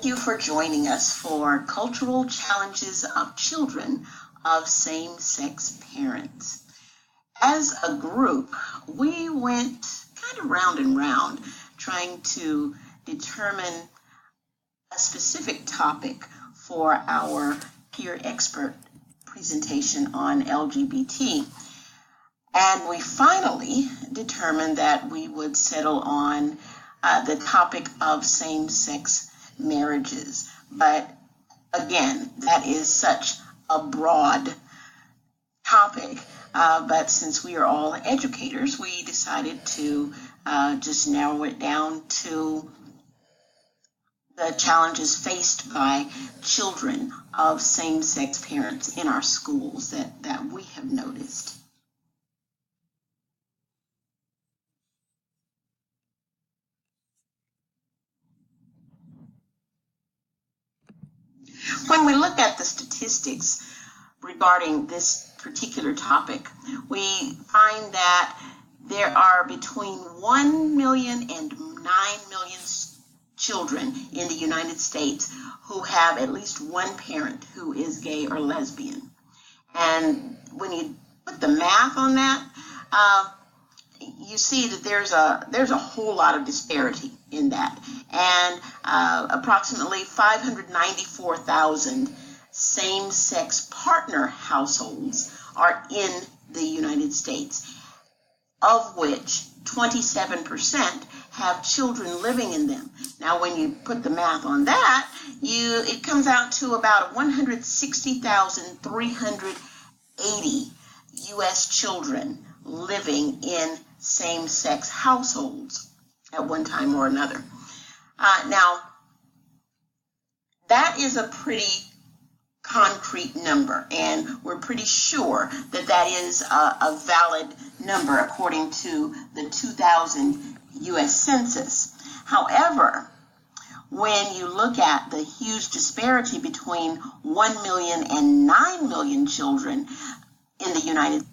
Thank you for joining us for Cultural Challenges of Children of Same-Sex Parents. As a group, we went kind of round and round trying to determine a specific topic for our peer expert presentation on LGBT. And we finally determined that we would settle on the topic of same-sex marriages. But again, that is such a broad topic. But since we are all educators, we decided to just narrow it down to the challenges faced by children of same-sex parents in our schools that we have noticed. When we look at the statistics regarding this particular topic, we find that there are between 1 million and 9 million children in the United States who have at least one parent who is gay or lesbian. And when you put the math on that, you see that there's a whole lot of disparity in that. And approximately 594,000 same-sex partner households are in the United States, of which 27% have children living in them. Now, when you put the math on that, it comes out to about 160,380 U.S. children living in same-sex households at one time or another. Now, that is a pretty concrete number, and we're pretty sure that that is a valid number according to the 2000 U.S. Census. However, when you look at the huge disparity between 1 million and 9 million children in the United States,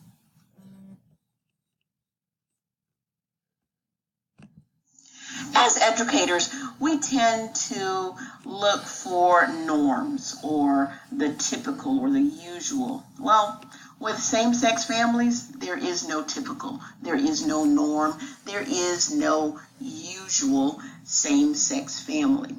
as educators, we tend to look for norms or the typical or the usual. Well, with same-sex families, there is no typical, there is no norm, there is no usual same-sex family.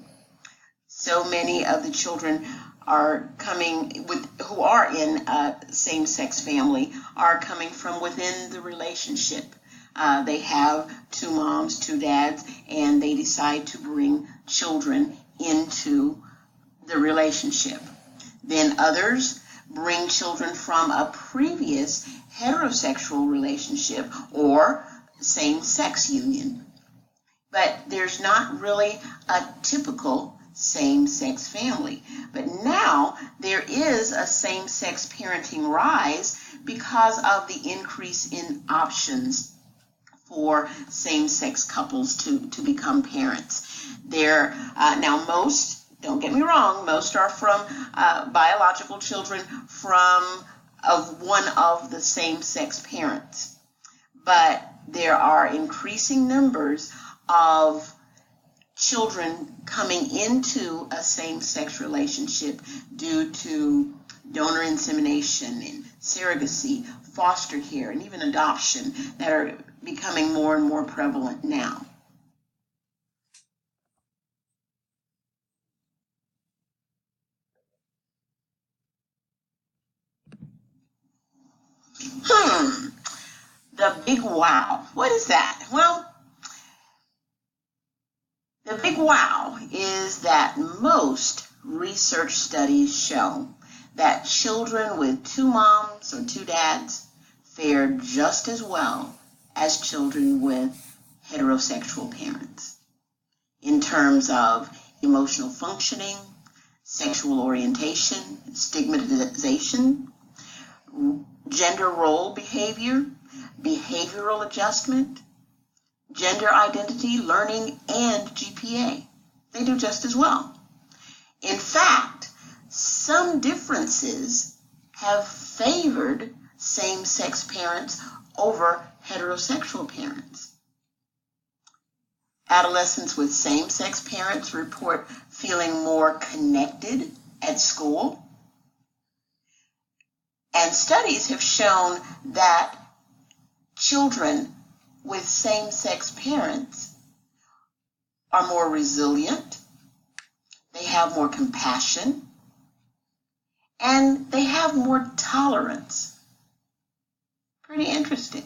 So many of the children who are in a same-sex family are coming from within the relationship. They have two moms, two dads, and they decide to bring children into the relationship. Then others bring children from a previous heterosexual relationship or same-sex union. But there's not really a typical same-sex family. But now there is a same-sex parenting rise because of the increase in options for same-sex couples to become parents. Now most, don't get me wrong, most are from biological children of one of the same-sex parents. But there are increasing numbers of children coming into a same-sex relationship due to donor insemination and surrogacy, foster care, and even adoption that are becoming more and more prevalent now. The big wow. What is that? Well, the big wow is that most research studies show that children with two moms or two dads fare just as well as children with heterosexual parents in terms of emotional functioning, sexual orientation, stigmatization, gender role behavior, behavioral adjustment, gender identity, learning, and GPA. They do just as well. In fact, some differences have favored same-sex parents over heterosexual parents. Adolescents with same-sex parents report feeling more connected at school. And studies have shown that children with same-sex parents are more resilient, they have more compassion, and they have more tolerance. Pretty interesting.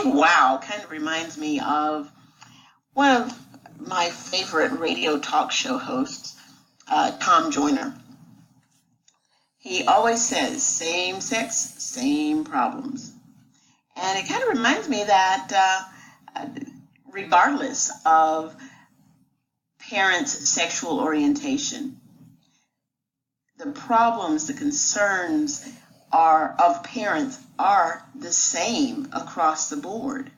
Wow, kind of reminds me of one of my favorite radio talk show hosts, Tom Joyner. He always says, same sex, same problems. And it kind of reminds me that regardless of parents' sexual orientation, the problems, the concerns of parents are the same across the board.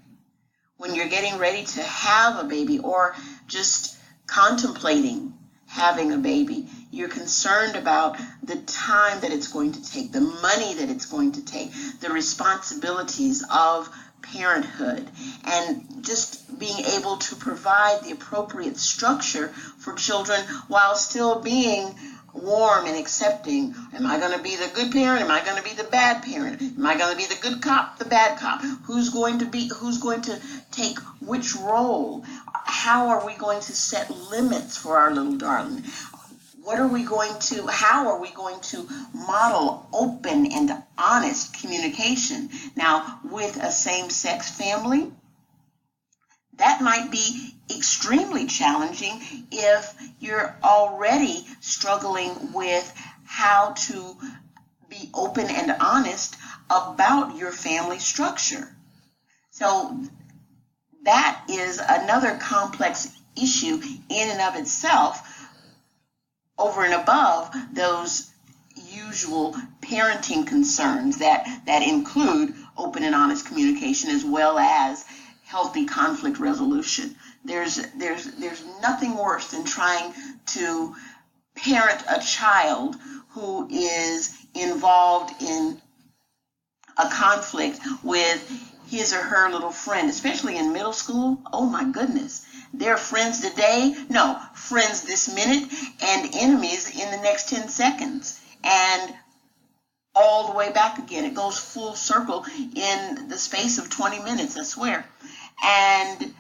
When you're getting ready to have a baby or just contemplating having a baby, you're concerned about the time that it's going to take, the money that it's going to take, the responsibilities of parenthood, and just being able to provide the appropriate structure for children while still being warm and accepting. Am I going to be the good parent? Am I going to be the bad parent? Am I going to be the good cop, the bad cop? Who's going to take which role? How are we going to set limits for our little darling? How are we going to model open and honest communication? Now, with a same-sex family, that might be extremely challenging if you're already struggling with how to be open and honest about your family structure. So that is another complex issue in and of itself, over and above those usual parenting concerns that include open and honest communication as well as healthy conflict resolution. There's nothing worse than trying to parent a child who is involved in a conflict with his or her little friend, especially in middle school. Oh my goodness. They're friends today, no, friends this minute, and enemies in the next 10 seconds. And all the way back again. It goes full circle in the space of 20 minutes, I swear. And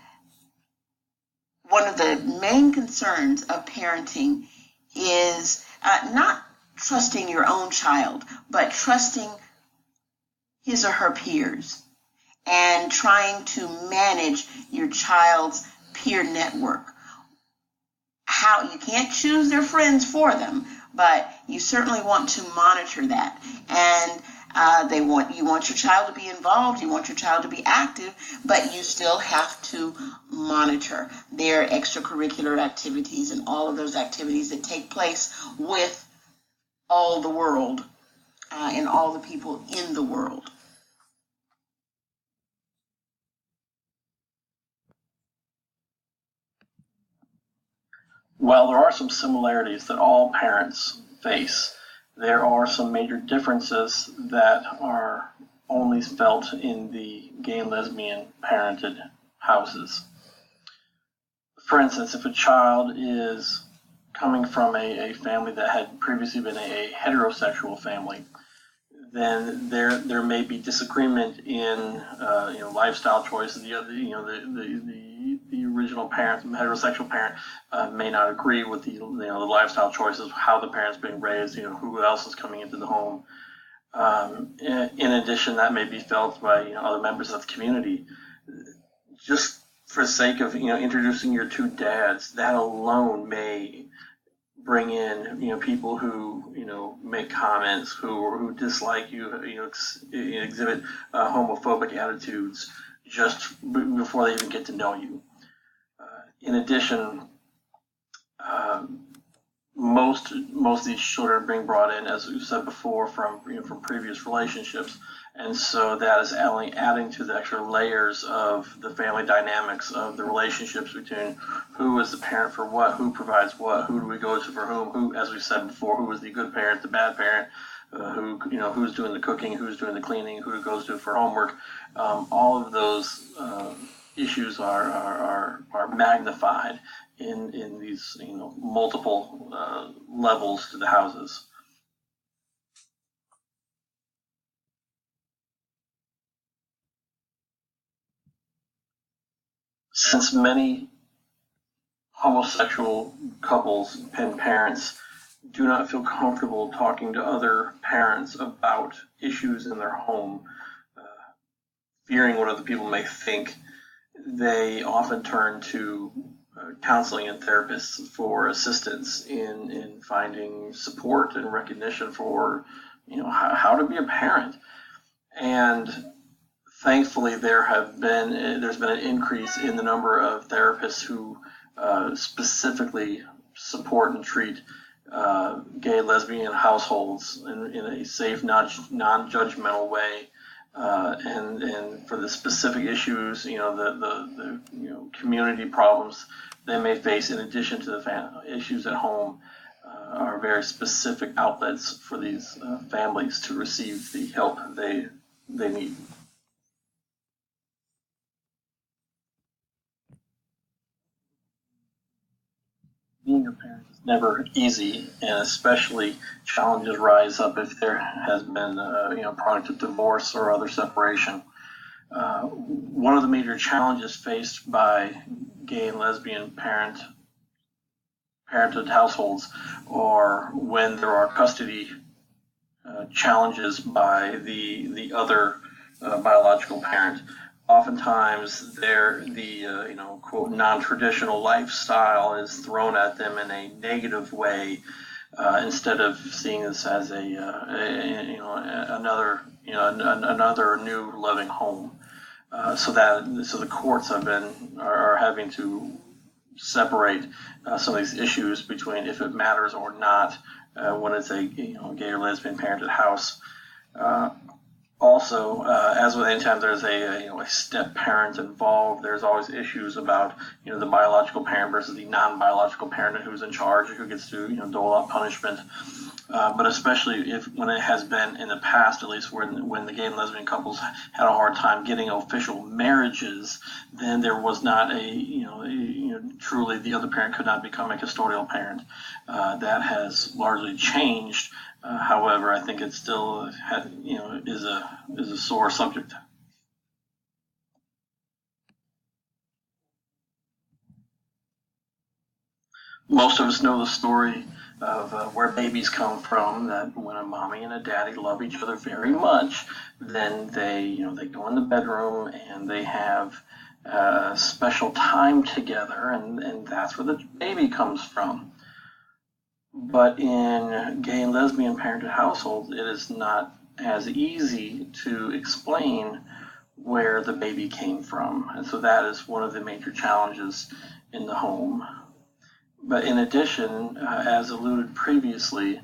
one of the main concerns of parenting is not trusting your own child, but trusting his or her peers and trying to manage your child's peer network. How you can't choose their friends for them, but you certainly want to monitor that. And you want your child to be involved, you want your child to be active, but you still have to monitor their extracurricular activities and all of those activities that take place with all the world and all the people in the world. While there are some similarities that all parents face, there are some major differences that are only felt in the gay and lesbian parented houses. For instance, if a child is coming from a family that had previously been a heterosexual family, then there may be disagreement in lifestyle choices. The original parent, the heterosexual parent, may not agree with the lifestyle choices, how the parent's being raised, who else is coming into the home. In addition, that may be felt by other members of the community. Just for the sake of introducing your two dads, that alone may bring in people who make comments, who dislike you, exhibit homophobic attitudes just before they even get to know you. In addition, most of these children are being brought in, as we said before, from previous relationships, And so that is adding to the extra layers of the family dynamics of the relationships between who is the parent for what, who provides what, who do we go to for who, as we said before, who is the good parent, the bad parent, who's doing the cooking, who's doing the cleaning, who goes to for homework. All of those issues are magnified in these multiple levels to the houses. Since many homosexual couples and parents do not feel comfortable talking to other parents about issues in their home, fearing what other people may think, they often turn to counseling and therapists for assistance in finding support and recognition for how to be a parent. And thankfully, there's been an increase in the number of therapists who specifically support and treat gay, lesbian households in a safe, non-judgmental way, and for the specific issues, the community problems they may face in addition to the issues at home, are very specific outlets for these families to receive the help they need. Being a parent is never easy, and especially challenges rise up if there has been product of divorce or other separation. One of the major challenges faced by gay and lesbian parented households are when there are custody challenges by the other biological parent. Oftentimes, the quote non-traditional lifestyle is thrown at them in a negative way, instead of seeing this as another new loving home. So the courts are having to separate some of these issues between if it matters or not when it's a gay or lesbian parented house. Also, as with any time there's a step parent involved, there's always issues about the biological parent versus the non-biological parent and who's in charge and who gets to dole out punishment. But especially when it has been in the past, at least when the gay and lesbian couples had a hard time getting official marriages, then there was not truly the other parent could not become a custodial parent. That has largely changed. However, I think it still is a sore subject. Most of us know the story of where babies come from. That when a mommy and a daddy love each other very much, then they go in the bedroom and they have special time together, and that's where the baby comes from. But in gay and lesbian parented households, it is not as easy to explain where the baby came from. And so that is one of the major challenges in the home. But in addition, as alluded previously,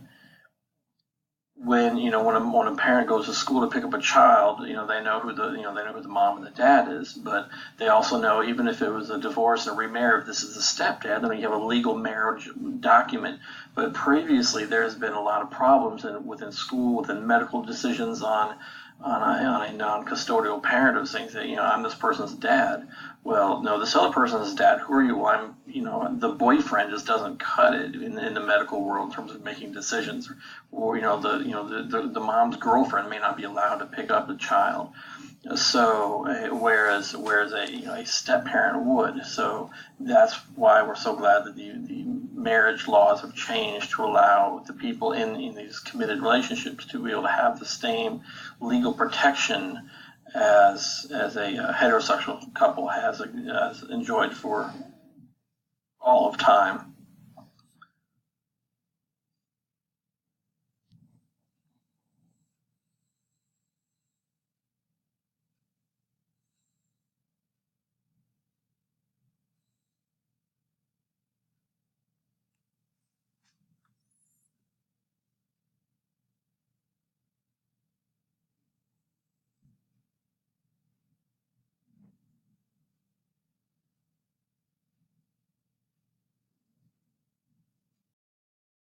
when a parent goes to school to pick up a child, they know who the mom and the dad is, but they also know, even if it was a divorce and remarriage, if this is the stepdad, then you have a legal marriage document. But previously, there's been a lot of problems within school, within medical decisions on a non-custodial parent of saying that I'm this person's dad. Well, no, this other person's dad. Who are you? Well, I'm the boyfriend just doesn't cut it in the medical world in terms of making decisions, or the mom's girlfriend may not be allowed to pick up the child. So whereas a step parent would. So that's why we're so glad that the marriage laws have changed to allow the people in these committed relationships to be able to have the same legal protection as a heterosexual couple has enjoyed for all of time.